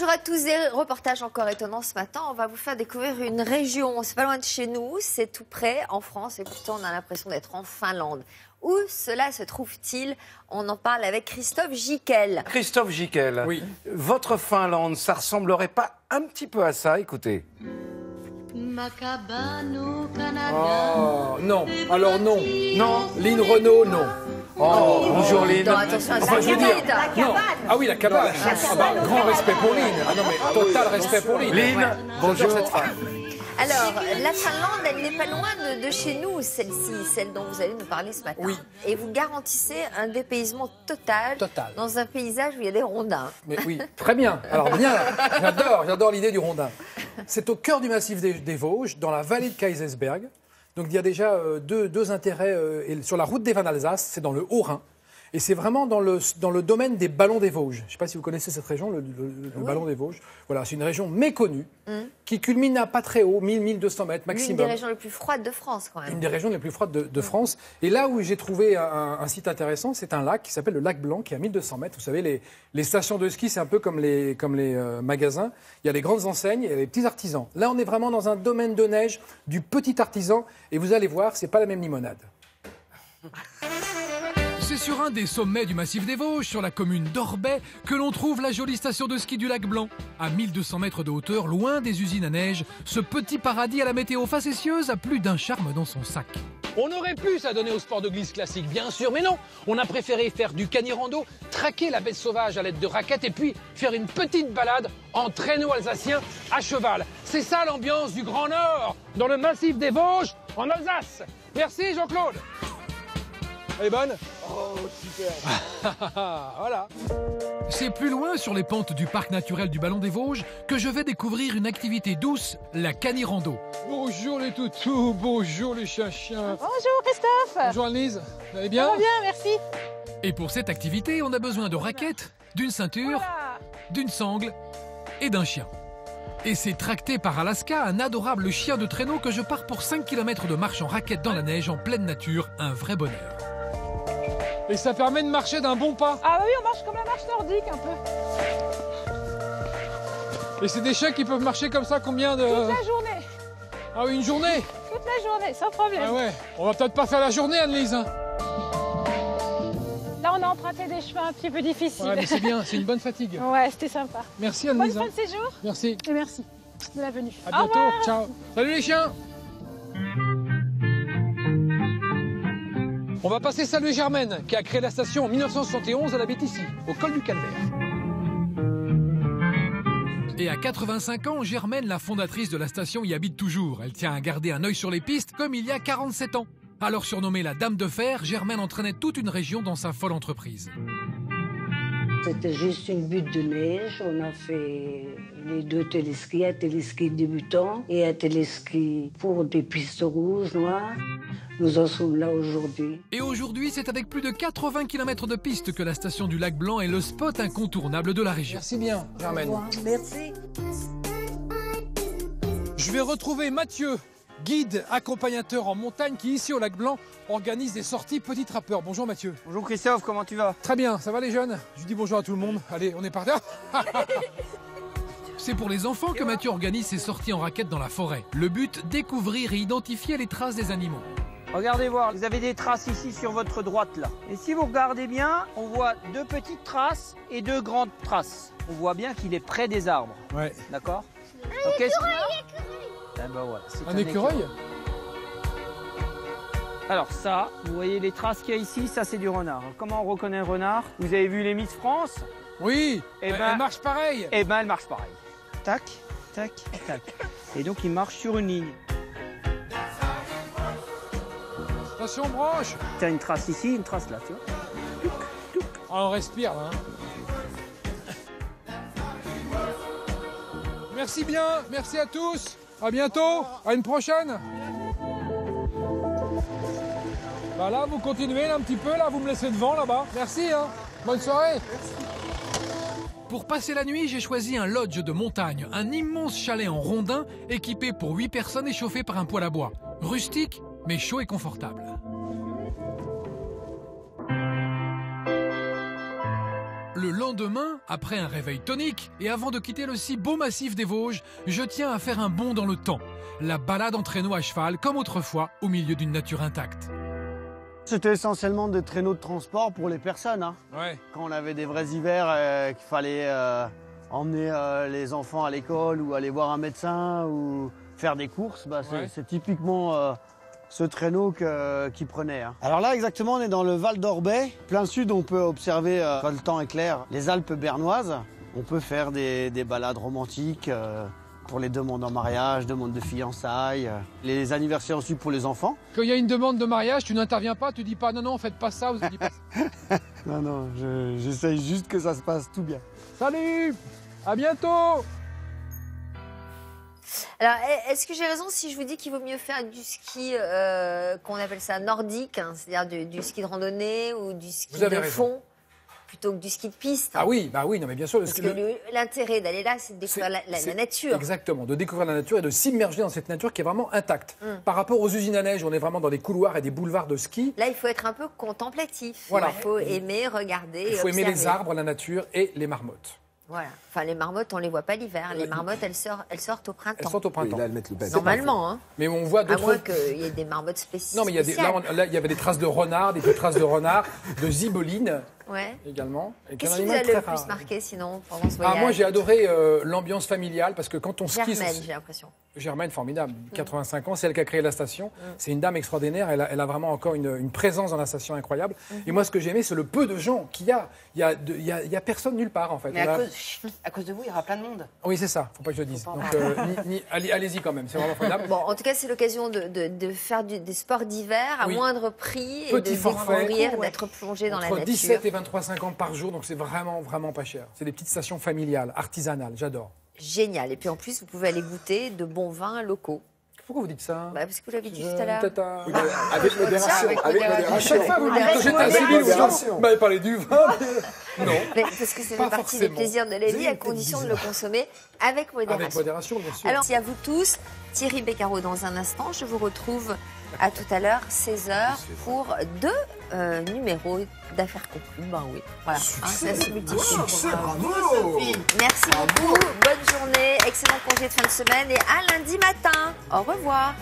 Bonjour à tous, des reportages encore étonnants ce matin. On va vous faire découvrir une région, c'est pas loin de chez nous, c'est tout près en France et pourtant on a l'impression d'être en Finlande. Où cela se trouve-t-il? On en parle avec Christophe Gickel. Christophe Gickel, oui. Votre Finlande, ça ressemblerait pas un petit peu à ça? Écoutez. Oh, non, alors non. Non, Lynn Renault, non. Oh, bonjour Lynn. Non, attention, Enfin, je veux dire, non. Ah oui, la cabane. Ah bah, grand respect pour Lynn. Ah non, mais total respect pour Lynn. Lynn, bonjour. Cette femme. Alors, la Finlande, elle n'est pas loin de chez nous, celle-ci, celle dont vous allez nous parler ce matin. Oui. Et vous garantissez un dépaysement total, dans un paysage où il y a des rondins. Mais oui, très bien. Alors bien, j'adore l'idée du rondin. C'est au cœur du massif des Vosges, dans la vallée de Kaysersberg. Donc il y a déjà deux intérêts. Sur la route des Vins-d'Alsace, c'est dans le Haut-Rhin. Et c'est vraiment dans le domaine des Ballons des Vosges. Je ne sais pas si vous connaissez cette région, le Ballon des Vosges. Voilà, c'est une région méconnue qui culmine à pas très haut, 1000-1200 mètres maximum. Une des régions les plus froides de France, quand même. Une des régions les plus froides de France. Et là où j'ai trouvé un site intéressant, c'est un lac qui s'appelle le lac Blanc, qui est à 1200 mètres. Vous savez, les stations de ski, c'est un peu comme les magasins. Il y a les grandes enseignes et les petits artisans. Là, on est vraiment dans un domaine de neige, du petit artisan. Et vous allez voir, c'est pas la même limonade. C'est sur un des sommets du massif des Vosges, sur la commune d'Orbais, que l'on trouve la jolie station de ski du lac Blanc. À 1200 mètres de hauteur, loin des usines à neige, ce petit paradis à la météo facétieuse a plus d'un charme dans son sac. On aurait pu s'adonner au sport de glisse classique, bien sûr, mais non. On a préféré faire du cani-rando, traquer la bête sauvage à l'aide de raquettes et puis faire une petite balade en traîneau alsacien à cheval. C'est ça l'ambiance du Grand Nord, dans le massif des Vosges, en Alsace. Merci Jean-Claude. Elle est bonne? Oh, super. Voilà. C'est plus loin, sur les pentes du parc naturel du Ballon des Vosges, que je vais découvrir une activité douce, la cani-rando. Bonjour les toutous, bonjour les chiens-chiens. Bonjour Christophe. Bonjour Annelise, vous allez bien? Ça va bien, merci. Et pour cette activité, on a besoin de raquettes, d'une ceinture, d'une sangle et d'un chien. Et c'est tracté par Alaska, un adorable chien de traîneau que je pars pour 5 km de marche en raquette dans la neige, en pleine nature, un vrai bonheur. Et ça permet de marcher d'un bon pas. Ah oui, on marche comme la marche nordique un peu. Et c'est des chiens qui peuvent marcher comme ça combien de... Toute la journée. Ah oui, une journée? Toute la journée, sans problème. Ah ouais, on va peut-être pas faire la journée, Annelise. Hein. Là, on a emprunté des chemins un petit peu difficiles. Ouais, mais c'est bien, c'est une bonne fatigue. Ouais, c'était sympa. Merci Bonne Annelise. fin de séjour. Merci. Et merci de la venue. À bientôt, ciao. Salut les chiens. On va passer saluer Germaine, qui a créé la station en 1971. Elle habite ici, au col du Calvaire. Et à 85 ans, Germaine, la fondatrice de la station, y habite toujours. Elle tient à garder un œil sur les pistes, comme il y a 47 ans. Alors surnommée la Dame de Fer, Germaine entraînait toute une région dans sa folle entreprise. C'était juste une butte de neige. On a fait les deux téléskis, un téléski débutant et un téléski pour des pistes rouges, noires. Nous en sommes là aujourd'hui. Et aujourd'hui, c'est avec plus de 80 km de pistes que la station du Lac Blanc est le spot incontournable de la région. Merci bien, Germaine. Merci. Je vais retrouver Mathieu, guide accompagnateur en montagne qui, ici au Lac Blanc, organise des sorties petits trappeurs. Bonjour Mathieu. Bonjour Christophe, comment tu vas? Très bien, ça va les jeunes? Je dis bonjour à tout le monde. Allez, on est parti. C'est pour les enfants que Mathieu organise ses sorties en raquette dans la forêt. Le but, découvrir et identifier les traces des animaux. Regardez voir, vous avez des traces ici sur votre droite là. Et si vous regardez bien, on voit deux petites traces et deux grandes traces. On voit bien qu'il est près des arbres. Ouais. D'accord? Un écureuil. Ah bah voilà, c'est Un écureuil? Alors ça, vous voyez les traces qu'il y a ici, ça c'est du renard. Alors, comment on reconnaît un renard? Vous avez vu les Miss France? Oui, Eh ben, elle marche pareil. Eh ben elle marche pareil. Tac, tac, tac. Et donc il marche sur une ligne. Attention, branche. T'as une trace ici, une trace là, tu vois. Ah, on respire là. Hein. Merci bien, merci à tous. À bientôt, à une prochaine. Bah là, vous continuez là, un petit peu, là, vous me laissez devant là-bas. Merci, hein. Bonne soirée. Pour passer la nuit, j'ai choisi un lodge de montagne, un immense chalet en rondin équipé pour 8 personnes et chauffé par un poêle à bois. Rustique, mais chaud et confortable. Le lendemain, après un réveil tonique et avant de quitter le si beau massif des Vosges, je tiens à faire un bond dans le temps. La balade en traîneau à cheval, comme autrefois, au milieu d'une nature intacte. C'était essentiellement des traîneaux de transport pour les personnes. Hein. Ouais. Quand on avait des vrais hivers, qu'il fallait emmener les enfants à l'école ou aller voir un médecin ou faire des courses, bah, c'est typiquement ce traîneau qu'ils prenaient. Hein. Alors là, exactement, on est dans le Val d'Orbais. Plein sud, on peut observer, quand le temps est clair, les Alpes bernoises. On peut faire des balades romantiques pour les demandes en mariage, demandes de fiançailles, les anniversaires aussi pour les enfants. Quand il y a une demande de mariage, tu n'interviens pas, tu dis pas non, faites pas ça, vous dites pas ça. Non, j'essaye juste que ça se passe tout bien. Salut, à bientôt. Alors, est-ce que j'ai raison si je vous dis qu'il vaut mieux faire du ski, qu'on appelle ça nordique, hein, c'est-à-dire du ski de randonnée ou du ski de fond, plutôt que du ski de piste? Ah oui, bah oui, non mais bien sûr. Parce que l'intérêt d'aller là, c'est de découvrir la nature. Exactement, de découvrir la nature et de s'immerger dans cette nature qui est vraiment intacte. Par rapport aux usines à neige, on est vraiment dans des couloirs et des boulevards de ski. Là, il faut être un peu contemplatif. Voilà. Il faut aimer, regarder, il faut observer. aimer les arbres, la nature et les marmottes. Voilà. Enfin, les marmottes, on les voit pas l'hiver. Les marmottes, elles sortent au printemps. Elles sortent au printemps. Oui, là, elles mettent le bébé. Normalement, hein. Mais on voit d'autres. À moins qu'il y ait des marmottes spéciales. Non, mais là, il y avait des traces de renard, des petites traces de renard, de zibeline ouais. également. Qu'est-ce qui vous a le plus marqué sinon pendant ce voyage? Moi, j'ai adoré l'ambiance familiale parce que quand on skie. Germaine, j'ai l'impression. Germaine, formidable, 85 ans, c'est elle qui a créé la station. C'est une dame extraordinaire, elle a vraiment encore une présence dans la station incroyable. Et moi, ce que j'ai aimé, c'est le peu de gens qu'il y a. Il y a personne nulle part, en fait. Mais à cause de vous, il y aura plein de monde. Oui, c'est ça, faut pas que je le dise. Donc, allez-y quand même, c'est vraiment formidable. Bon, en tout cas, c'est l'occasion de faire des sports d'hiver à moindre prix et Petit de forfait, découvrir, d'être plongé dans la nature. Entre 17 et 23,50 par jour, donc c'est vraiment pas cher. C'est des petites stations familiales, artisanales, j'adore. Génial. Et puis en plus, vous pouvez aller goûter de bons vins locaux. Pourquoi vous dites ça? Parce que vous l'avez dit tout à l'heure. Avec modération. À chaque fois, vous dites que j'étais à Séville, vous m'avez parlé du vin. Non. Mais parce que c'est fait partie des plaisirs de la vie, à condition de le consommer avec modération. Avec modération, bien sûr. Alors, merci à vous tous. Thierry Beccaro dans un instant. Je vous retrouve à tout à l'heure, 16h, pour 2 numéros d'affaires conclues. Ben oui, voilà. Ça se multiplie. Bravo. Merci beaucoup. Bonne journée. Excellent congé de fin de semaine et à lundi matin. Au revoir.